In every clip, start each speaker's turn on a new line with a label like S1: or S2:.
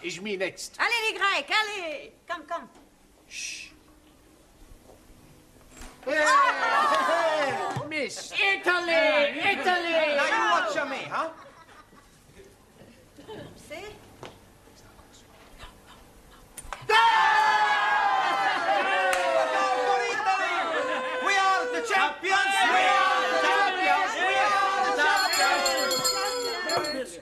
S1: is me next.
S2: Allez, les Grecs, allez. Come.
S1: Shh. Hey, miss. Italy!
S3: Now you watch me, huh?
S2: See?
S3: We are the champions!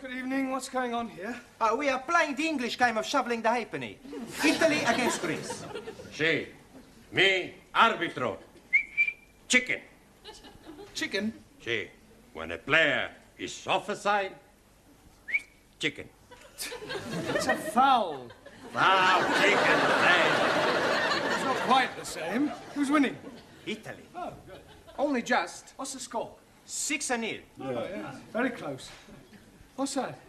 S4: Good evening. What's going on here?
S3: We are playing the English game of shoveling the halfpenny. Italy against Greece.
S5: Sì, me arbitro. Chicken.
S4: Chicken?
S5: Sì, when a player is offside, chicken.
S4: It's a foul.
S5: Wow, chicken,
S4: It's not quite the same. Who's winning?
S3: Italy.
S4: Oh, good.
S1: Only just.
S4: What's the score?
S3: 6-0.
S4: Oh, yeah. Very close. What's that?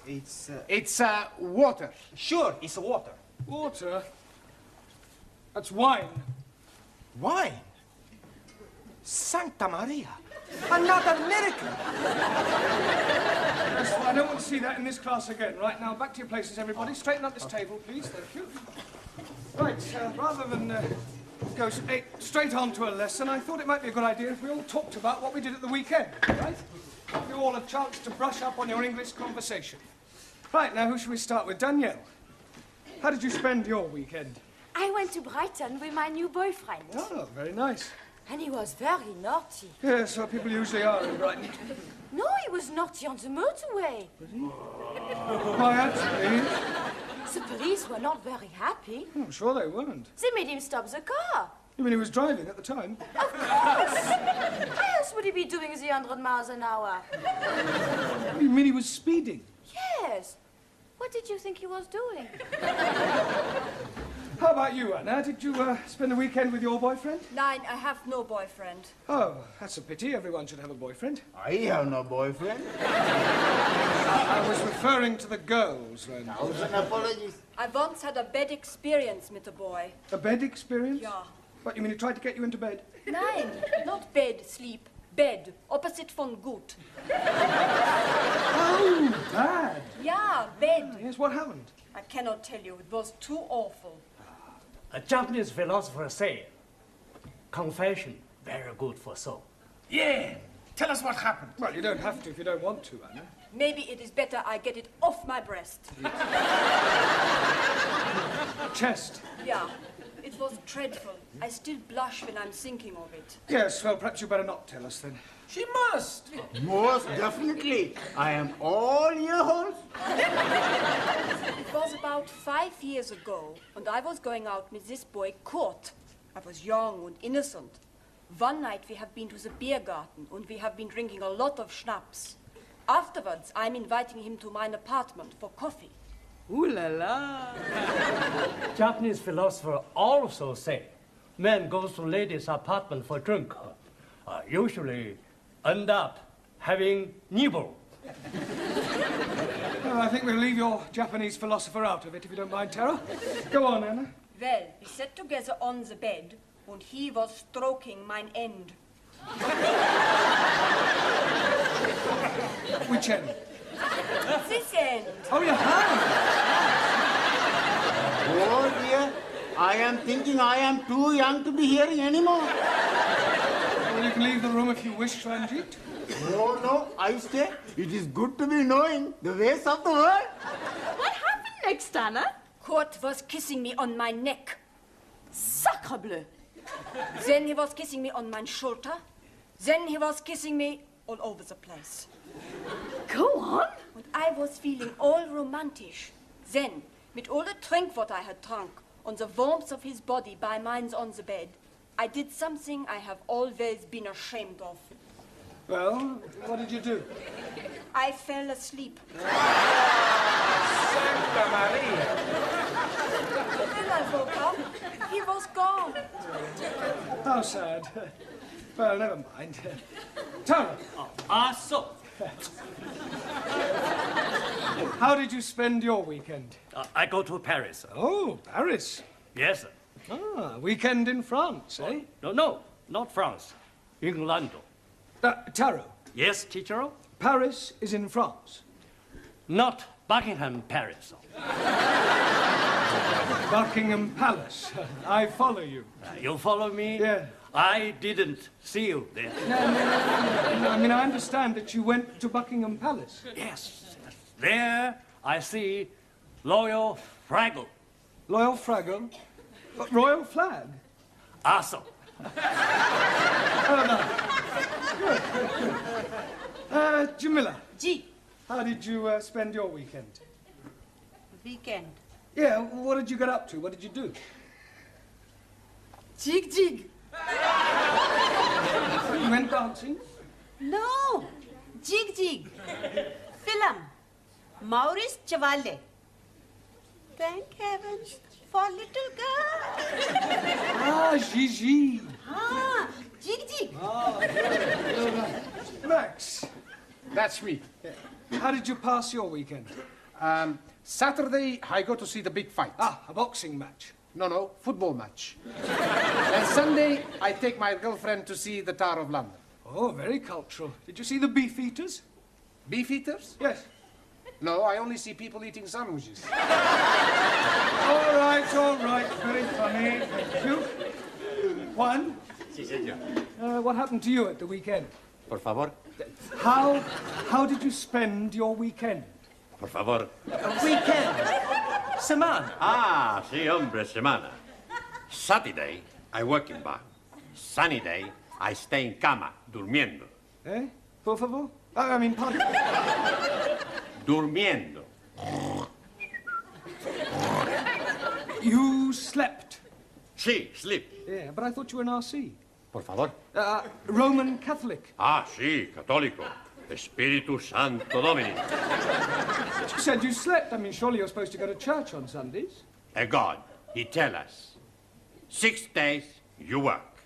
S3: It's
S1: Water.
S3: Sure, it's water.
S4: Water? That's wine.
S3: Wine? Santa Maria. Another miracle.
S4: I don't want to see that in this class again. Right, now, back to your places, everybody. Straighten up this table, please. Thank you. Right, rather than go straight on to a lesson, I thought it might be a good idea if we all talked about what we did at the weekend, right? Give you all a chance to brush up on your English conversation. Right, now, who should we start with? Danielle, how did you spend your weekend?
S6: I went to Brighton with my new boyfriend.
S4: Oh, very nice.
S6: And he was very naughty.
S4: Yes, well, people usually are in Brighton.
S6: No, he was naughty on the motorway.
S4: Why, actually,
S6: The police were not very happy.
S4: I'm sure they weren't.
S6: They made him stop the car.
S4: You mean he was driving at the time?
S6: Of course! Why else would he be doing the 100 miles an hour?
S4: You mean he was speeding?
S6: Yes. What did you think he was doing?
S4: How about you, Anna? Did you spend the weekend with your boyfriend?
S2: Nein, I have no boyfriend.
S4: Oh, that's a pity. Everyone should have a boyfriend.
S7: I have no boyfriend.
S4: I was referring to the girls, then.
S7: Thousand apologies.
S2: I once had a bad experience with a boy.
S4: A bed experience?
S2: Ja.
S4: What, you mean he tried to get you into bed?
S2: Nein, not bed, sleep. Bed, opposite von gut.
S4: Oh, bad.
S2: Ja, bed.
S4: Yes, what happened?
S2: I cannot tell you, it was too awful.
S8: A Japanese philosopher said, confession, very good for soul.
S1: Yeah. Tell us what happened.
S4: Well, you don't have to if you don't want to, Anna.
S2: Maybe it is better I get it off my breast.
S4: Chest.
S2: Yeah, it was dreadful. I still blush when I'm thinking of it.
S4: Yes, well, perhaps you better not tell us, then.
S1: She must.
S7: Most definitely. I am all yours.
S2: It was about 5 years ago, and I was going out with this boy, Kurt. I was young and innocent. One night we have been to the beer garden, and we have been drinking a lot of schnapps. Afterwards, I'm inviting him to my apartment for coffee.
S8: Ooh la la. Japanese philosopher also say, man goes to lady's apartment for drink. Usually end up having nibble.
S4: Well, I think we'll leave your Japanese philosopher out of it, if you don't mind, Tara. Go on, Anna.
S2: Well, we sat together on the bed, and he was stroking mine end.
S4: Which end?
S2: This end.
S4: Oh, your hand.
S7: Oh dear. I am thinking I am too young to be here anymore.
S4: Well, you can leave the room if you wish, Ranjit.
S7: No, I stay. It is good to be knowing the ways of the world.
S6: What happened next, Anna?
S2: Kurt was kissing me on my neck.
S6: Sacre bleu.
S2: Then he was kissing me on my shoulder. Then he was kissing me all over the place.
S6: Go on.
S2: And I was feeling all romantic. Then, with all the drink what I had drunk, on the warmth of his body by mine on the bed, I did something I have always been ashamed of.
S4: Well, what did you do?
S2: I fell asleep.
S1: Santa Maria.
S2: Then I woke up. He was gone.
S4: How sad. Well, never mind. Tara,
S8: So,
S4: how did you spend your weekend?
S8: I go to Paris.
S4: Oh, Paris.
S8: Yes.
S4: Ah, weekend in France, eh?
S8: No, not France. England.
S4: Taro,
S8: Yes, teacher?
S4: Paris is in France.
S8: not Buckingham Palace.
S4: Buckingham Palace. I follow you.
S8: You follow me?
S4: Yeah.
S8: I didn't see you there.
S4: No, I mean, I understand that you went to Buckingham Palace.
S8: Yes. There I see Royal Fraggle.
S4: Loyal Fraggle? Royal Flag?
S8: Awesome.
S4: Jamila,
S6: G.
S4: how did you spend your weekend?
S6: Weekend.
S4: Yeah, what did you get up to? What did you do?
S6: Jig jig.
S4: You went dancing?
S6: No. Jig jig. Film. Maurice Chevalier. Thank heavens for little girl.
S4: Ah, Gigi.
S6: Ah, jig jig.
S4: Max,
S1: That's me.
S4: how did you pass your weekend?
S1: Saturday, I go to see the big fight.
S4: Ah, a boxing match.
S1: No, football match. And Sunday, I take my girlfriend to see the Tower of London.
S4: Oh, very cultural. Did you see the beef eaters?
S1: Beef eaters?
S4: Yes.
S1: No, I only see people eating sandwiches.
S4: All right. Very funny. Thank you. Juan,
S5: Sí, señor.
S4: what happened to you at the weekend?
S5: Por favor.
S4: How did you spend your weekend?
S5: Por favor.
S3: Weekend. Semana.
S5: Ah, sí, hombre, semana. Saturday, I work in bar. Sunny day, I stay in cama, durmiendo.
S4: Eh? Por favor? I mean, pardon?
S5: Durmiendo.
S4: You slept.
S5: Sí, sleep.
S4: Yeah, but I thought you were an RC.
S5: Por favor.
S4: Roman Catholic.
S5: Ah, sí, católico. Espíritu Santo Domini.
S4: You said you slept. I mean, surely you're supposed to go to church on Sundays.
S5: A God, he tell us, 6 days you work.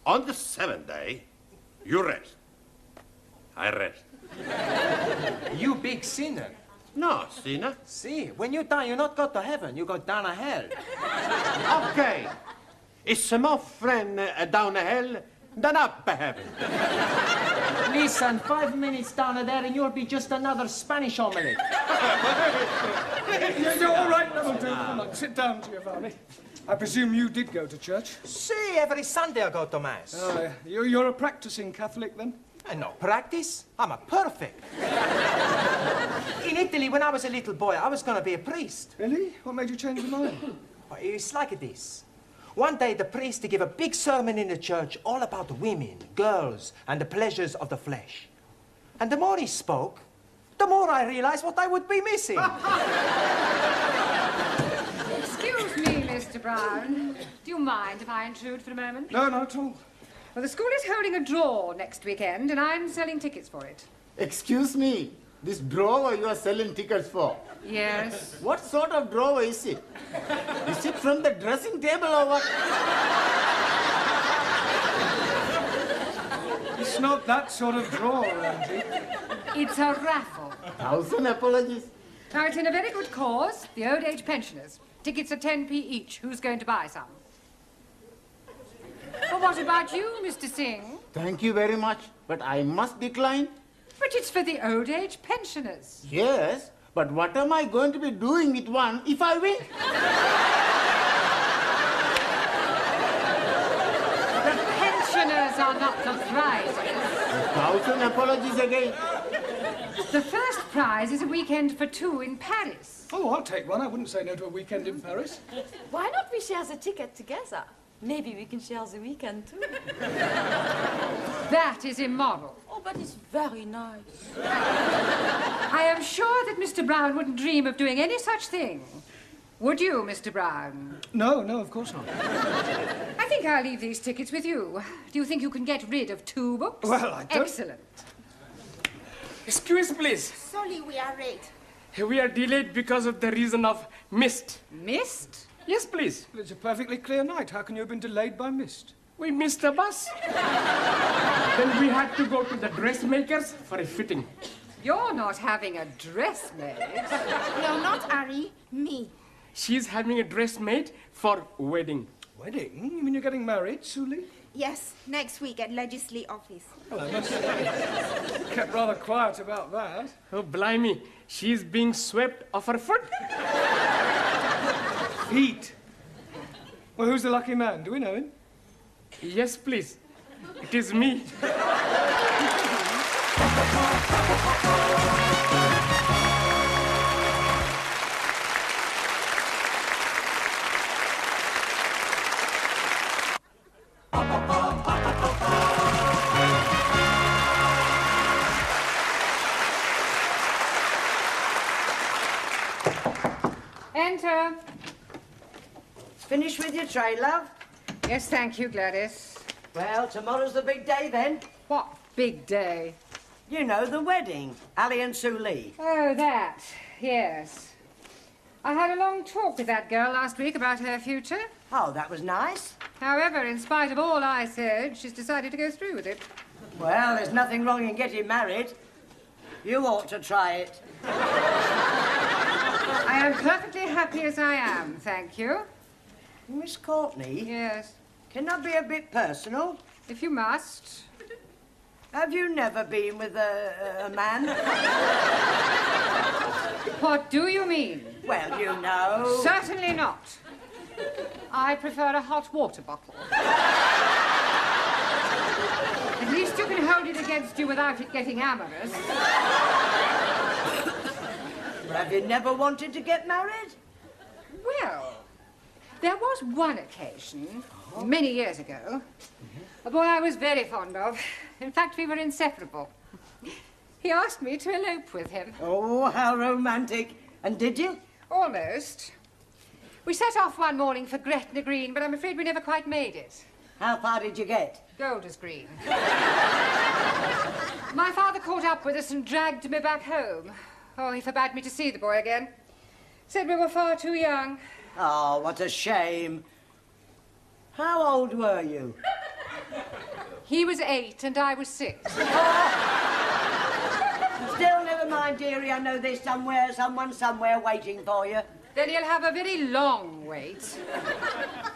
S5: On the 7th day, you rest. I rest.
S3: You big sinner.
S5: No, sinner.
S3: See, when you die, you not go to heaven, you go down to hell.
S5: Okay. It's more friend down the hell than up heaven.
S3: Listen, 5 minutes down there and you'll be just another Spanish omelette.
S4: You're all right, that'll do. Come on, sit down, Giovanni. I presume you did go to church.
S3: See, every Sunday I go to Mass.
S4: You're a practicing Catholic, then?
S3: I no practice. I'm a perfect. In Italy, when I was a little boy, I was going to be a priest.
S4: Really? What made you change your mind?
S3: Well, it's like this. One day, the priest gave a big sermon in the church all about women, girls, and the pleasures of the flesh. And the more he spoke, the more I realized what I would be missing.
S9: Excuse me, Mr. Brown. Do you mind if I intrude for a moment?
S4: No, not at all.
S9: Well, the school is holding a draw next weekend, and I'm selling tickets for it.
S7: Excuse me, this drawer you are selling tickets for?
S9: Yes.
S7: What sort of drawer is it? Is it from the dressing table or what?
S4: It's not that sort of drawer, Angie.
S9: It's a raffle.
S7: 1,000 apologies.
S9: Now, it's in a very good cause, the old age pensioners. Tickets are 10p each. Who's going to buy some? Well, what about you, Mr. Singh?
S7: Thank you very much, but I must decline.
S9: But it's for the old age pensioners.
S7: Yes, but what am I going to be doing with one if I win?
S9: The pensioners are not the prizes.
S7: 1,000 apologies again.
S9: The first prize is a weekend for two in Paris.
S4: Oh, I'll take one. I wouldn't say no to a weekend in Paris.
S6: Why not we share the ticket together? Maybe we can share the weekend too.
S9: That is immoral.
S6: Oh, but it's very nice.
S9: I am sure that Mr. Brown wouldn't dream of doing any such thing. Would you, Mr. Brown?
S4: No, of course not.
S9: I think I'll leave these tickets with you. Do you think you can get rid of 2 books?
S4: Well, I don't...
S9: Excellent.
S1: Excuse, please.
S6: Sorry, we are late.
S1: We are delayed because of the reason of mist.
S9: Mist?
S1: Yes, please.
S4: It's a perfectly clear night. How can you have been delayed by mist?
S1: We missed the bus. Then we had to go to the dressmakers for a fitting.
S9: You're not having a dress made.
S6: No, not Ari. Me.
S1: She's having a dress made for wedding.
S4: Wedding? You mean you're getting married, Suli?
S10: Yes, next week at Legislative Office.
S4: Well, I must say, kept rather quiet about that.
S11: Oh, blimey. She's being swept off her foot.
S4: Feet. Well, who's the lucky man? Do we know him?
S11: Yes, please. It is me.
S9: Enter.
S12: Finished with your tray, love?
S9: Yes, thank you, Gladys.
S12: Well, tomorrow's the big day then.
S9: What big day?
S12: You know, the wedding. Ali and Sue Lee.
S9: Oh, that. Yes. I had a long talk with that girl last week about her future.
S12: Oh, that was nice.
S9: However, in spite of all I said, she's decided to go through with it.
S12: Well, there's nothing wrong in getting married. You ought to try it.
S9: I am perfectly happy as I am, thank you.
S12: Miss Courtney?
S9: Yes.
S12: Can I be a bit personal?
S9: If you must.
S12: Have you never been with a man?
S9: What do you mean?
S12: Well, you know.
S9: Certainly not. I prefer a hot water bottle. At least you can hold it against you without it getting amorous.
S12: Have you never wanted to get married?
S9: Well, there was one occasion, many years ago, a boy I was very fond of. In fact, we were inseparable. He asked me to elope with him.
S12: Oh, how romantic. And did you?
S9: Almost. We set off one morning for Gretna Green, but I'm afraid we never quite made it.
S12: How far did you get?
S9: Golders Green. My father caught up with us and dragged me back home. Oh, he forbade me to see the boy again. Said we were far too young.
S12: Oh, what a shame. How old were you?
S9: He was 8 and I was 6.
S12: Still, never mind, dearie. I know there's someone somewhere waiting for you.
S9: Then you'll have a very long wait.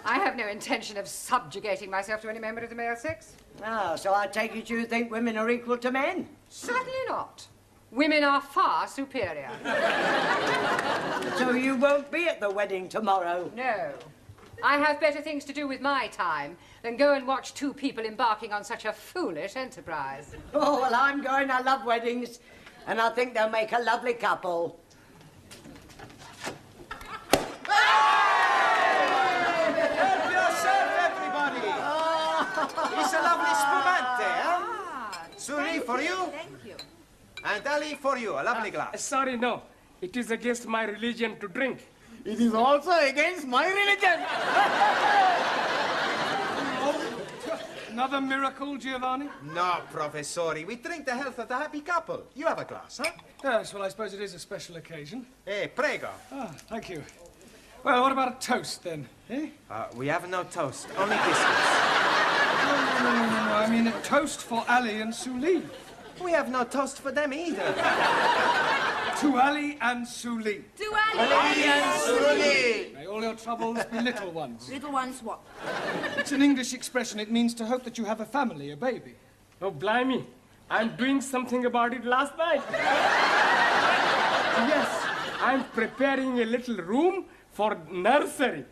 S9: I have no intention of subjugating myself to any member of the male sex.
S12: Ah, so I take it you think women are equal to men?
S9: Certainly not. Women are far superior.
S12: So you won't be at the wedding tomorrow?
S9: No. I have better things to do with my time than go and watch two people embarking on such a foolish enterprise.
S12: Oh, well, I'm going. I love weddings, and I think they'll make a lovely couple.
S3: Help yourself, everybody! It's a lovely spumante, huh? Suri, for you.
S10: Thank you.
S3: And Ali, for you. A lovely glass.
S11: Sorry, no. It is against my religion to drink.
S7: It is also against my religion.
S4: Another miracle, Giovanni?
S3: No, Professori. We drink the health of the happy couple. You have a glass, huh?
S4: Yes, well, I suppose it is a special occasion.
S3: Prego.
S4: Ah, thank you. Well, what about a toast, then? Eh?
S3: We have no toast, only biscuits.
S4: No. I mean a toast for Ali and Suli.
S3: We have no toast for them either.
S4: To Ali and Suli.
S6: To
S3: Ali and Suli.
S4: May all your troubles be little ones.
S6: Little ones what?
S4: It's an English expression. It means to hope that you have a family, a baby.
S11: Oh, blimey. I'm doing something about it last night. Yes, I'm preparing a little room for nursery.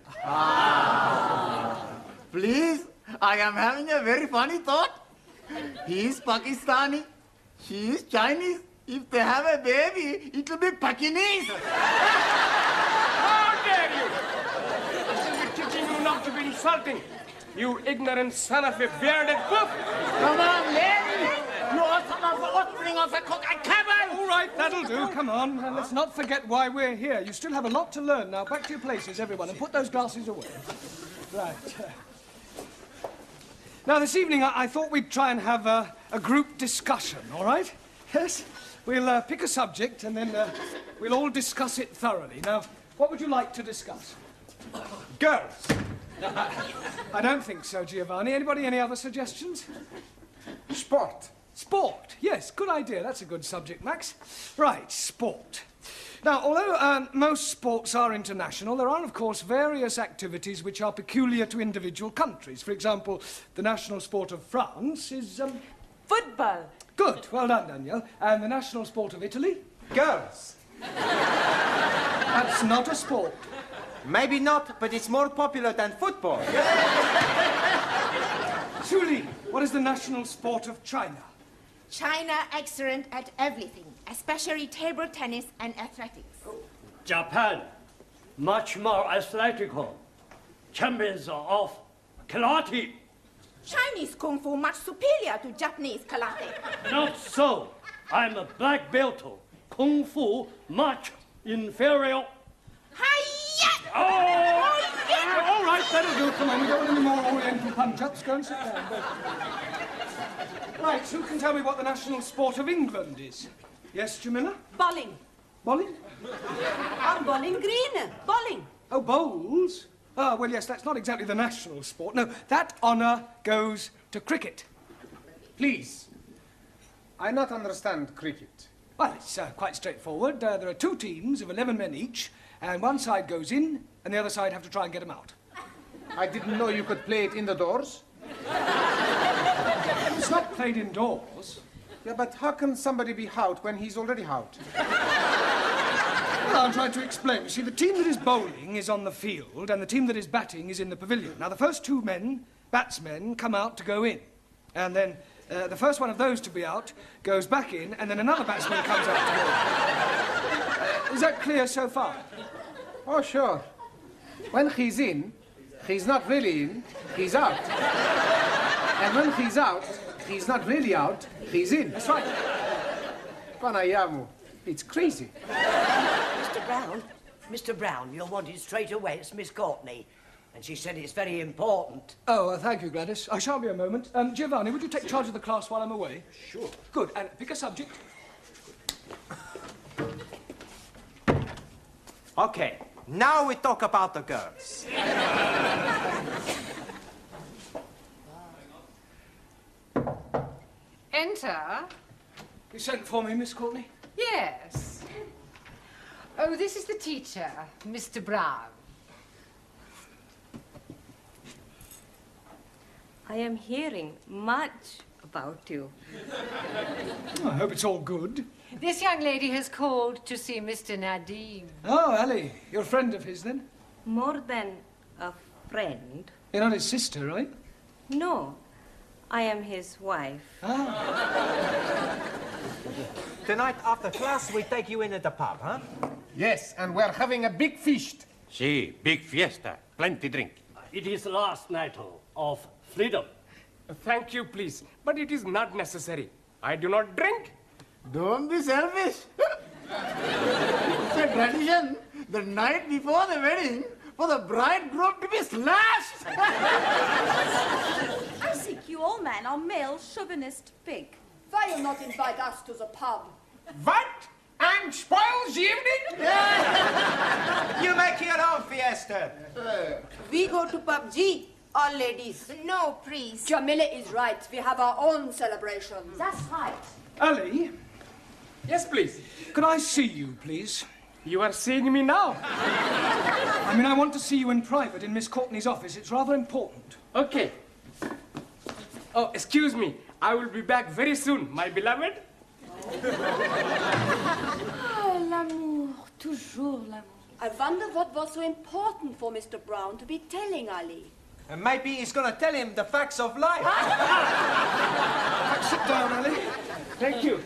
S7: Please, I am having a very funny thought. He is Pakistani. She is Chinese. If they have a baby, it will be Pakinese.
S11: How dare you! I shall be teaching you not to be insulting, you ignorant son of a bearded wolf.
S7: Come on, lady. You are son of the offspring of a cock and cabin.
S4: All right, that'll do. Come on. And let's not forget why we're here. You still have a lot to learn. Now, back to your places, everyone, and put those glasses away. Right. Now, this evening, I thought we'd try and have a group discussion, all right? Yes? We'll pick a subject, and then we'll all discuss it thoroughly. Now, what would you like to discuss? Girls. I don't think so, Giovanni. Anybody, any other suggestions?
S1: Sport.
S4: Sport. Yes, good idea. That's a good subject, Max. Right, sport. Now, although most sports are international, there are, of course, various activities which are peculiar to individual countries. For example, the national sport of France is...
S6: Football.
S4: Good. Well done, Danielle. And the national sport of Italy?
S3: Girls.
S4: That's not a sport.
S3: Maybe not, but it's more popular than football.
S4: Julie, what is the national sport of China?
S10: China excellent at everything, especially table tennis and athletics.
S8: Japan, much more athletical. Champions of karate.
S10: Chinese Kung Fu much superior to Japanese karate.
S8: Not so. I'm a black belt. Kung Fu much inferior.
S10: Hi-ya!
S4: Oh! All right, that'll do. Come on, we don't want any more Oriental punch-ups. Go and sit down. Right, who can tell me what the national sport of England is? Yes, Jamila?
S6: Bowling.
S4: Bowling?
S6: Bowling green. Bowling.
S4: Oh, bowls? Ah, well, yes, that's not exactly the national sport. No, that honour goes to cricket.
S1: Please. I not understand cricket.
S4: Well, it's quite straightforward. There are two teams of 11 men each, and one side goes in, and the other side have to try and get them out.
S1: I didn't know you could play it indoors.
S4: It's not played indoors.
S1: Yeah, but how can somebody be out when he's already out?
S4: Well, I'm trying to explain. You see, the team that is bowling is on the field, and the team that is batting is in the pavilion. Now, the first two men, batsmen, come out to go in. And then the first one of those to be out goes back in, and then another batsman comes out to go in. Is that clear so far?
S1: Oh, sure. When he's in, he's not really in, he's out. And when he's out, he's not really out, he's in.
S4: That's right.
S1: Panayamu, it's crazy.
S12: Mr. Brown, you're wanted straight away. It's Miss Courtney. And she said it's very important.
S4: Oh, thank you, Gladys. I shan't be a moment. Giovanni, would you take charge of the class while I'm away?
S12: Sure.
S4: Good. And pick a subject.
S3: Okay, now we talk about the girls.
S9: Enter.
S4: You sent for me, Miss Courtney?
S9: Yes. Oh, this is the teacher, Mr. Brown.
S6: I am hearing much about you.
S4: I hope it's all good.
S9: This young lady has called to see Mr. Nadim.
S4: Oh, Ali, you're a friend of his, then?
S6: More than a friend.
S4: You're not his sister, right?
S6: No, I am his wife.
S3: Tonight after class, we take you in at the pub, huh?
S1: Yes, and we're having a big feast.
S5: Si, big fiesta. Plenty drink.
S8: It is last night of freedom.
S11: Thank you, please. But it is not necessary. I do not drink.
S7: Don't be selfish. It's a tradition the night before the wedding for the bridegroom to be slashed.
S2: I think you all men are male chauvinist pig. Why you not invite us to the pub?
S1: What? And spoils the evening?
S3: You make your own fiesta.
S6: We go to PUBG, all ladies.
S10: No, please.
S2: Jamila is right. We have our own celebrations.
S6: That's right.
S4: Ali,
S11: Yes, please.
S4: could I see you, please?
S11: You are seeing me now.
S4: I mean, I want to see you in private in Miss Courtney's office. It's rather important.
S11: Okay. Oh, excuse me. I will be back very soon, my beloved.
S6: Ah, l'amour, toujours l'amour.
S2: I wonder what was so important for Mr. Brown to be telling Ali.
S3: And maybe he's gonna tell him the facts of life.
S4: Sit down, Ali.
S11: Thank you.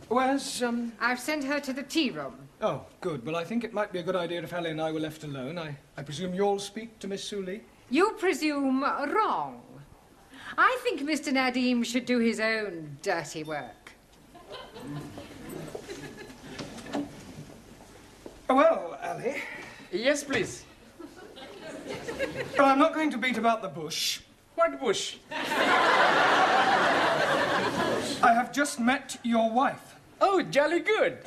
S4: Where's,
S9: I've sent her to the tea room.
S4: Oh, good. Well, I think it might be a good idea if Ali and I were left alone. I presume you'll speak to Miss Suli?
S9: You presume wrong. I think Mr. Nadim should do his own dirty work.
S4: Well, Ali,
S11: Yes, please.
S4: well, I'm not going to beat about the bush.
S11: What bush?
S4: I have just met your wife,
S11: Oh, jolly good.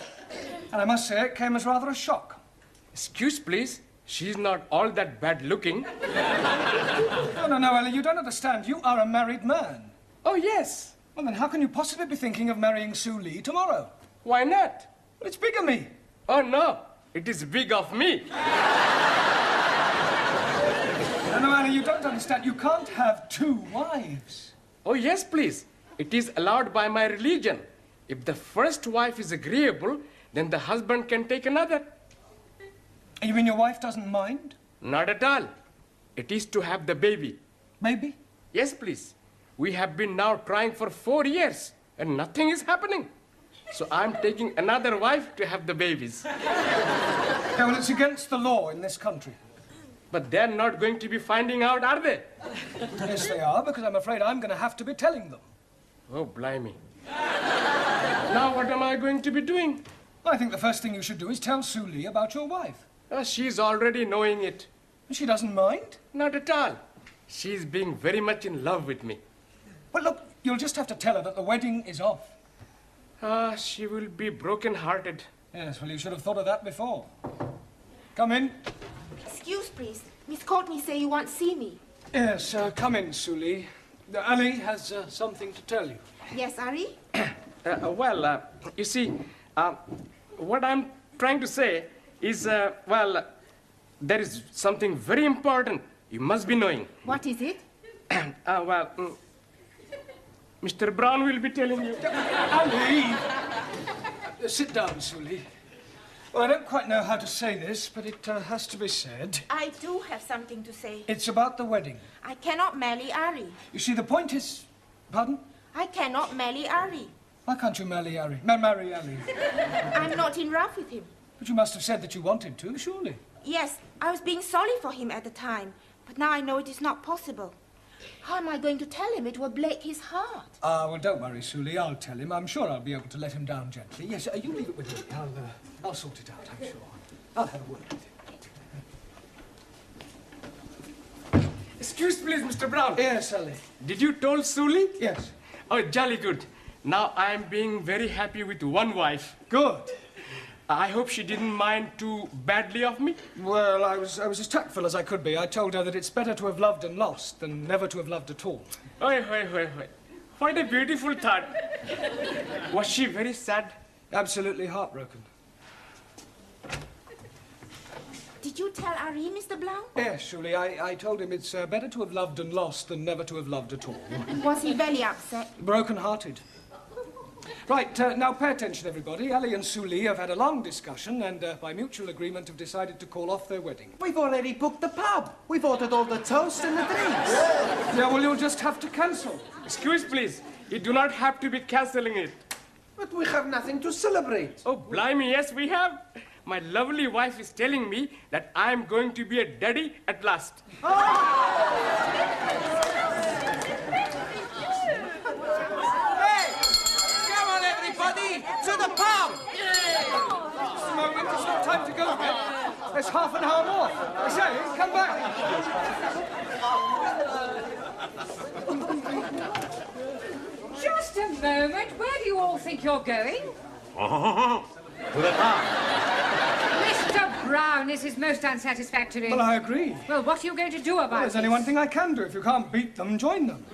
S4: and I must say it came as rather a shock.
S11: Excuse, please. She's not all that bad looking.
S4: No, Ali, you don't understand. You are a married man.
S11: Oh, yes.
S4: Well, then how can you possibly be thinking of marrying Sue Lee tomorrow?
S11: Why not?
S4: Well, it's bigamy.
S11: Oh, no. It is big of me.
S4: No, Annie, you don't understand. You can't have 2 wives.
S11: Oh, yes, please. It is allowed by my religion. If the first wife is agreeable, then the husband can take another.
S4: You mean your wife doesn't mind?
S11: Not at all. It is to have the baby.
S4: Baby?
S11: Yes, please. We have been now trying for 4 years, and nothing is happening. So I'm taking another wife to have the babies.
S4: Yeah, well, it's against the law in this country.
S11: But they're not going to be finding out, are they?
S4: Yes, they are, because I'm afraid I'm going to have to be telling them.
S11: Oh, blimey. Now what am I going to be doing?
S4: I think the first thing you should do is tell Sue Lee about your wife.
S11: She's already knowing it.
S4: She doesn't mind?
S11: Not at all. She's being very much in love with me.
S4: Well, look, you'll just have to tell her that the wedding is off.
S11: She will be broken-hearted.
S4: Yes, well, you should have thought of that before. Come in.
S10: Excuse, please. Miss Courtney say you want to see me.
S4: Yes, come in, Sue Lee. Ali has something to tell you.
S10: Yes, Ari?
S11: You see, what I'm trying to say is, there is something very important you must be knowing.
S10: What is it?
S11: Mr. Brown will be telling you.
S4: Ali! Sit down, Sue Lee. Well, I don't quite know how to say this, but it has to be said.
S10: I do have something to say.
S4: It's about the wedding.
S10: I cannot marry Ari.
S4: You see, the point is... Pardon?
S10: I cannot marry Ari.
S4: Why can't you marry Ali? Marry Ali?
S10: I'm not in love with him.
S4: But you must have said that you wanted to, surely.
S10: Yes, I was being sorry for him at the time, but now I know it is not possible. How am I going to tell him? It will break his heart.
S4: Well, don't worry, Sue Lee. I'll tell him. I'm sure I'll be able to let him down gently. Yes, you leave it with me. I'll sort it out, I'm sure. I'll have a word with him.
S11: Excuse, please, Mr. Brown.
S4: Yes, Ali.
S11: Did you told Suli?
S4: Yes.
S11: Oh, jolly good. Now I'm being very happy with one wife.
S4: Good.
S11: I hope she didn't mind too badly of me.
S4: Well, I was as tactful as I could be. I told her that it's better to have loved and lost than never to have loved at all.
S11: Oi. What a beautiful thought. Was she very sad?
S4: Absolutely heartbroken.
S10: Did you tell Ari, Mr. Blount?
S4: Yes, Julie. I told him it's better to have loved and lost than never to have loved at all.
S10: Was he very upset?
S4: Broken-hearted. Right, now pay attention, everybody. Ali and Sue Lee have had a long discussion and, by mutual agreement, have decided to call off their wedding.
S3: We've already booked the pub. We've ordered all the toast and the drinks.
S4: Yeah, well, you'll just have to cancel.
S11: Excuse, please. You do not have to be cancelling it.
S1: But we have nothing to celebrate.
S11: Oh, blimey, yes, we have. My lovely wife is telling me that I'm going to be a daddy at last.
S3: To the pub!
S4: Just a moment, it's not time to go yet. There's half an hour more. I say, come back.
S9: Just a moment. Where do you all think you're going?
S5: To the pub.
S9: Mr. Brown, this is most unsatisfactory.
S4: Well, I agree.
S9: Well, what are you going to do about it?
S4: There's only one thing I can do. If you can't beat them, join them.